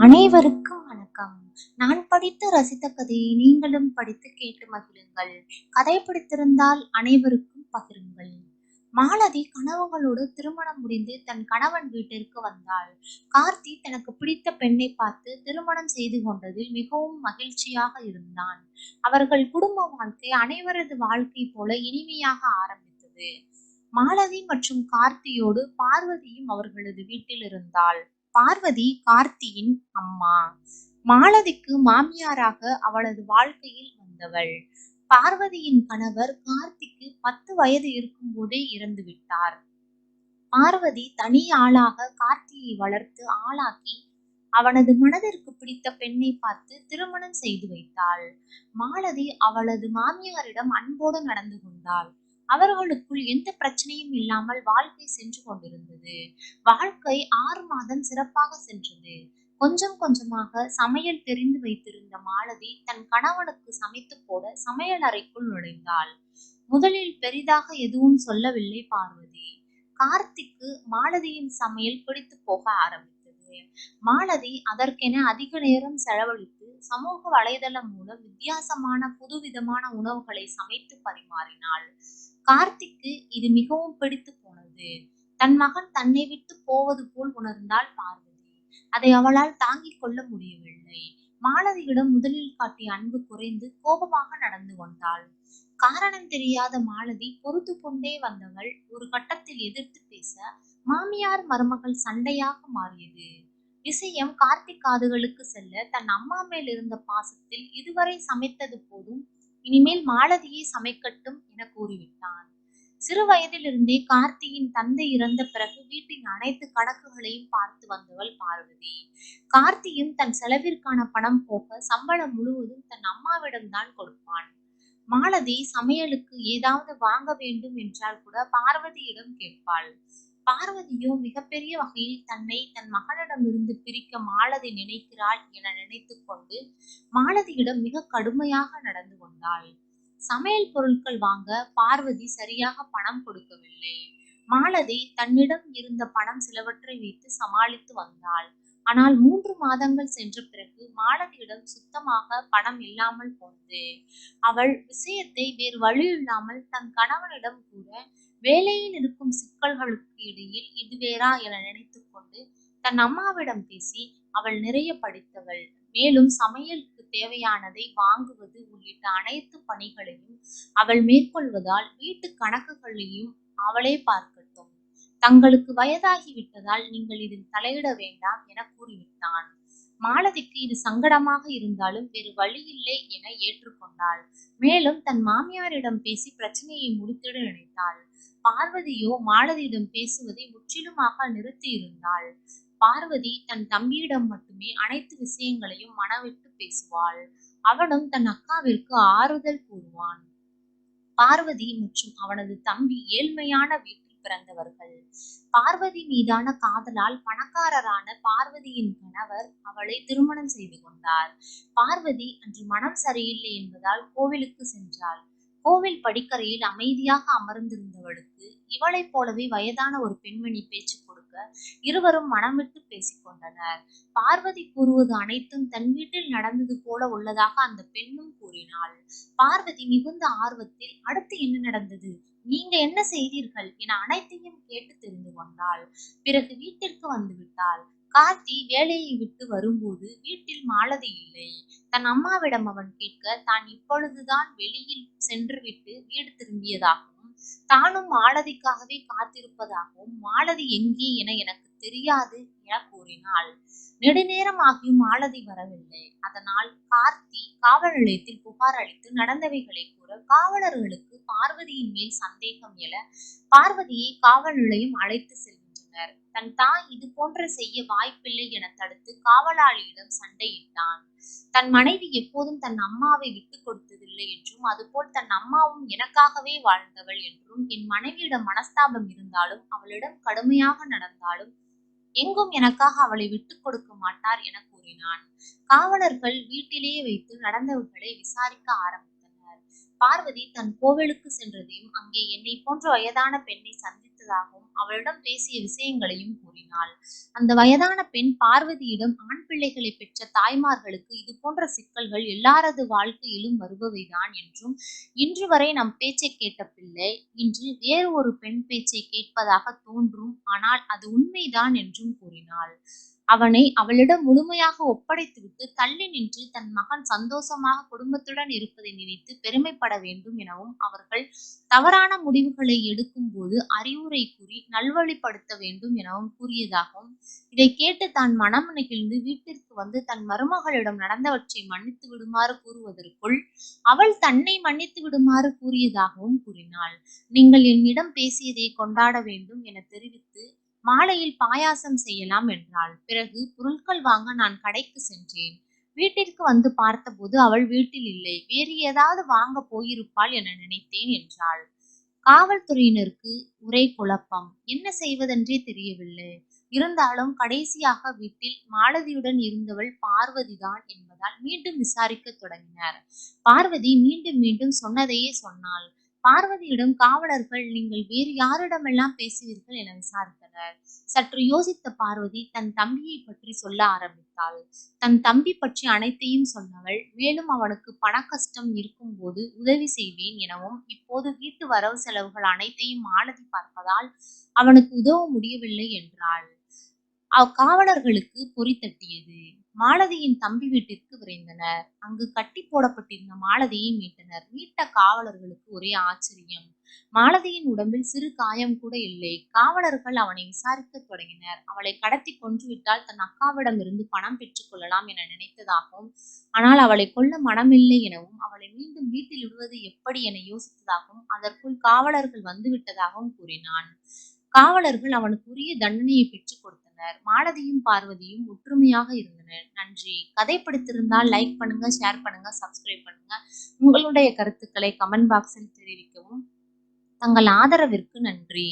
அனைவருக்கும் வணக்கம். நான் படித்து ரசித்த கதையை நீங்களும் படித்து கேட்டு மகிழுங்கள். கதை பிடித்திருந்தால் அனைவருக்கும் பகிருங்கள். மாலதி கனவுகளோடு திருமணம் முடிந்து தன் கணவன் வீட்டிற்கு வந்தாள். கார்த்தி தனக்கு பிடித்த பெண்ணை பார்த்து திருமணம் செய்து கொண்டதில் மிகவும் மகிழ்ச்சியாக இருந்தான். அவர்கள் குடும்ப வாழ்க்கை அனைவரது வாழ்க்கை போல இனிமையாக ஆரம்பித்தது. மாலதி மற்றும் கார்த்தியோடு பார்வதியும் அவர்களது வீட்டில் இருந்தாள். பார்வதி கார்த்தியின் அம்மா. மாலதிக்கு மாமியாராக அவளது வாழ்க்கையில் வந்தவள். பார்வதியின் கணவர் கார்த்திக்கு 10 வயது இருக்கும் போதே இறந்து விட்டார். பார்வதி தனி ஆளாக கார்த்தியை வளர்த்து ஆளாக்கி அவனது மனதிற்கு பிடித்த பெண்ணை பார்த்து திருமணம் செய்து வைத்தாள். மாலதி அவளது மாமியாரிடம் அன்போடு நடந்து கொண்டாள். அவர்களுக்குள் எந்த பிரச்சனையும் இல்லாமல் வாழ்க்கை சென்று கொண்டிருந்தது. வாழ்க்கை 6 மாதம் சிறப்பாக சென்றது. கொஞ்சம் கொஞ்சமாக சமையல் தெரிந்து வைத்திருந்த மாலதி தன் கணவனுக்கு சமைத்து போட சமையல் அறைக்குள் நுழைந்தாள். முதலில் பெரிதாக எதுவும் சொல்லவில்லை பார்வதி. கார்த்திக்கு மாலதியின் சமையல் பிடித்து போக ஆரம்பித்தது. மாலதி அதற்கென அதிக நேரம் செலவழித்து சமூக வலைதளம் மூலம் வித்தியாசமான புதுவிதமான உணவுகளை சமைத்து பரிமாறினாள். கார்த்திக்கு இது மிகவும் பிடித்து போனது. தன் மகன் தன்னை விட்டு போவது போல் உணர்ந்தாள் பார்வதி. அதை அவளால் தாங்கிக் கொள்ள முடியவில்லை. மாலதியிடம் முதலில் காட்டிய அன்பு குறைந்து கோபமாக நடந்து கொண்டாள். காரணம் தெரியாத மாலதி பொறுத்து கொண்டே வந்தவள் ஒரு கட்டத்தில் எதிர்த்து பேச மாமியார் மருமகள் சண்டையாக மாறியது. விஷயம் கார்த்திக் காதுகளுக்கு செல்ல தன் அம்மா மேல் இருந்த பாசத்தில் இதுவரை சமைத்தது போதும், இனிமேல் மாலதியை சமைக்கட்டும் என கூறிவிட்டான். சிறு வயதிலிருந்தே கார்த்தியின் தந்தை இறந்த பிறகு வீட்டின் அனைத்து கணக்குகளையும் பார்த்து வந்தவள் பார்வதி. கார்த்தியும் தன் செலவிற்கான பணம் போக சம்பளம் முழுவதும் தன் அம்மாவிடம் தான் கொடுப்பான். மாலதி சமையலுக்கு ஏதாவது வாங்க வேண்டும் என்றால் கூட பார்வதியிடம் கேட்பாள். பார்வதியோ மிகப்பெரிய வகையில் தன்னை தன் மகனிடமிருந்து பிரிக்க மாலதி நினைக்கிறாள் என நினைத்து கொண்டு மாலதியிடம் மிக கடுமையாக நடந்து கொண்டாள். சமையல் பொருட்கள் வாங்க பார்வதி சரியாக பணம் கொடுக்கவில்லை. மாலதி தன்னிடம் இருந்த பணம் சிலவற்றை வைத்து சமாளித்து வந்தாள். ஆனால் 3 மாதங்கள் சென்ற பிறகு மாலதியிடம் சுத்தமாக பணம் இல்லாமல் போனது. அவள் விஷயத்தை வேறு வழி இல்லாமல் தன் கணவனிடம் கூற, வேலையில் இருக்கும் சிக்கல்களுக்கு இடையில் இது வேறா என நினைத்து கொண்டு தன் அம்மாவிடம் பேசி, அவள் நிறைய படித்தவள். மேலும் சமையலுக்கு தேவையானதை வாங்குவது உள்ளிட்ட அனைத்து பணிகளையும் அவள் மேற்கொள்வதால் வீட்டு கணக்குகளையும் அவளே பார்க்கட்டும். தங்களுக்கு வயதாகிவிட்டதால் நீங்கள் இதில் தலையிட வேண்டாம் என கூறிவிட்டான். மாலதிக்கு இது சங்கடமாக இருந்தாலும் வேறு வழியில்லை என ஏற்றுக்கொண்டாள். மேலும் தன் மாமியாரிடம் பேசி பிரச்சனையை முடித்திட நினைத்தாள். பார்வதியோ மாலதியிடம் பேசுவதை முற்றிலுமாக நிறுத்தி இருந்தாள். பார்வதி தன் தம்பியிடம் மட்டுமே அனைத்து விஷயங்களையும் மனவிட்டு பேசுவாள். அவனும் தன் அக்காவிற்கு ஆறுதல் கூறுவான். பார்வதி மற்றும் அவனது தம்பி ஏழ்மையான வீட்டில் பிறந்தவர்கள். பார்வதி மீதான காதலால் பணக்காரரான பார்வதியின் கணவர் அவளை திருமணம் செய்து கொண்டார். பார்வதி அன்று மனம் சரியில்லை என்பதால் கோவிலுக்கு சென்றாள். கோவில் படிக்கரையில் அமைதியாக அமர்ந்திருந்தவளுக்கு இவளைப் போலவே வயதான ஒரு பெண்மணி பேச்சு கொடுக்க இருவரும் மனம் விட்டு பேசிக் கொண்டனர். பார்வதி கூறுவது அனைத்தும் தன் வீட்டில் நடந்தது போல உள்ளதாக அந்த பெண்ணும் கூறினாள். பார்வதி மிகுந்த ஆர்வத்தில் அடுத்து என்ன நடந்தது, நீங்க என்ன செய்தீர்கள் என அனைத்தையும் கேட்டு தெரிந்து கொண்டாள். பிறகு வீட்டிற்கு வந்து விட்டாள். கார்த்தி வேலையை விட்டு வரும்போது வீட்டில் மாலதி இல்லை. தன் அம்மாவிடம் அவன் கேட்க, தான் இப்பொழுதுதான் வெளியில் சென்று விட்டு வீடு திரும்பியதாகவும் தானும் மாலதிக்காகவே காத்திருப்பதாகவும், மாலதி எங்கே என எனக்கு தெரியாது என கூறினாள். நெடுநேரம் ஆகியும் மாலதி வரவில்லை. அதனால் கார்த்தி காவல் நிலையத்தில் புகார் அளித்து நடந்தவைகளை கூற, காவலர்களுக்கு பார்வதியின் மேல் சந்தேகம் எழ பார்வதியை காவல் நிலையம் அழைத்து செல்கின்றனர். தன் தாய் இது போன்ற செய்ய வாய்ப்பில்லை என தடுத்து காவலாளியிடம் சண்டையிட்டான். தன் மனைவி எப்போதும் தன் அம்மாவை விட்டு கொடுத்ததில்லை என்றும், அதுபோல் தன் அம்மாவும் எனக்காகவே வாழ்ந்தவள் என்றும், என் மனைவியிடம் மனஸ்தாபம் இருந்தாலும் அவளிடம் கடுமையாக நடந்தாலும் எங்கும் எனக்காக அவளை விட்டுக் கொடுக்க மாட்டார் என கூறினான். காவலர்கள் வீட்டிலேயே வைத்து நடந்தவர்களை விசாரிக்க ஆரம்பித்தனர். பார்வதி தன் கோவிலுக்கு சென்றதையும் அங்கே என்னை போன்ற வயதான பெண்ணை சந்தித்ததாகவும் அவளிடம் பேசிய விஷயங்களையும் கூறினாள். அந்த வயதான பெண் பார்வதியிடம் ஆண் பிள்ளைகளை பெற்ற தாய்மார்களுக்கு இது போன்ற சிக்கல்கள் எல்லாரது வாழ்க்கையிலும் வருபவைதான் என்றும், இன்று வரை நம் பேச்சை கேட்ட பிள்ளை இன்று வேறு ஒரு பெண் பேச்சை கேட்பதாக தோன்றும், ஆனால் அது உண்மைதான் என்றும் கூறினாள். அவனை அவளிடம் முழுமையாக ஒப்படைத்துவிட்டு தள்ளி நின்று தன் மகன் சந்தோஷமாக குடும்பத்துடன் இருப்பதை நினைத்து பெருமைப்பட வேண்டும் எனவும், அவர்கள் தவறான முடிவுகளை எடுக்கும் போது அறிவுரை கூறி நல்வழிப்படுத்த வேண்டும் எனவும் கூறியதாகவும், இதை கேட்டு தான் மனம் நெகிழ்ந்து வீட்டிற்கு வந்து தன் மருமகளிடம் நடந்தவற்றை மன்னித்து விடுமாறு கூறுவதற்குள் அவள் தன்னை மன்னித்து விடுமாறு கூறியதாகவும் கூறினாள். நீங்கள் என்னிடம் பேசியதை கொண்டாட வேண்டும் என தெரிவித்து மாலையில் பாயாசம் செய்யலாம் என்றாள். பிறகு பொருட்கள் வாங்க நான் கடைக்கு சென்றேன். வீட்டிற்கு வந்து பார்த்தபோது அவள் வீட்டில் இல்லை. வேறு ஏதாவது வாங்க போயிருப்பாள் என நினைத்தேன் என்றாள். காவல்துறையினருக்கு ஒரே குழப்பம். என்ன செய்வதென்றே தெரியவில்லை. இருந்தாலும் கடைசியாக வீட்டில் மாலதியுடன் இருந்தவள் பார்வதிதான் என்பதால் மீண்டும் விசாரிக்க தொடங்கினர். பார்வதி மீண்டும் மீண்டும் சொன்னதையே சொன்னாள். பார்வதியிடம் காவலர்கள் நீங்கள் வேறு யாரிடமெல்லாம் பேசுவீர்கள் என விசாரித்தனர். சற்று யோசித்த பார்வதி தன் தம்பியை பற்றி சொல்ல ஆரம்பித்தாள். தன் தம்பி பற்றி அனைத்தையும் சொன்னவள், மேலும் அவனுக்கு பண கஷ்டம் இருக்கும் போது உதவி செய்வேன் எனவும், இப்போது வீட்டு வரவு செலவுகள் அனைத்தையும் மாலதி பார்ப்பதால் அவனுக்கு உதவ முடியவில்லை என்றாள். அக்காவலர்களுக்கு பொறி தட்டியது. மாலதியின் தம்பி வீட்டிற்கு விரைந்தனர். அங்கு கட்டி போடப்பட்டிருந்த மாலதியை மீட்டனர். மீட்ட காவலர்களுக்கு ஒரே ஆச்சரியம். மாலதியின் உடம்பில் சிறு காயம் கூட இல்லை. காவலர்கள் அவனை விசாரிக்க தொடங்கினர். அவளை கடத்தி கொன்றுவிட்டால் தன் அக்காவிடம் இருந்து பணம் பெற்றுக் கொள்ளலாம் என நினைத்ததாகவும், ஆனால் அவளை கொல்ல மனமில்லை எனவும், அவளை மீண்டும் வீட்டில் விடுவது எப்படி என யோசித்ததாகவும், அதற்குள் காவலர்கள் வந்துவிட்டதாகவும் கூறினான். காவலர்கள் அவனுக்கு உரிய தண்டனையை பெற்றுக் கொடுத்தனர். மாலதியும் பார்வதியும் ஒற்றுமையாக இருந்தனர். நன்றி. கதை பிடித்திருந்தால் லைக் பண்ணுங்க, ஷேர் பண்ணுங்க, சப்ஸ்கிரைப் பண்ணுங்க. உங்களுடைய கருத்துக்களை கமெண்ட் பாக்ஸில் தெரிவிக்கவும். தங்கள் ஆதரவிற்கு நன்றி.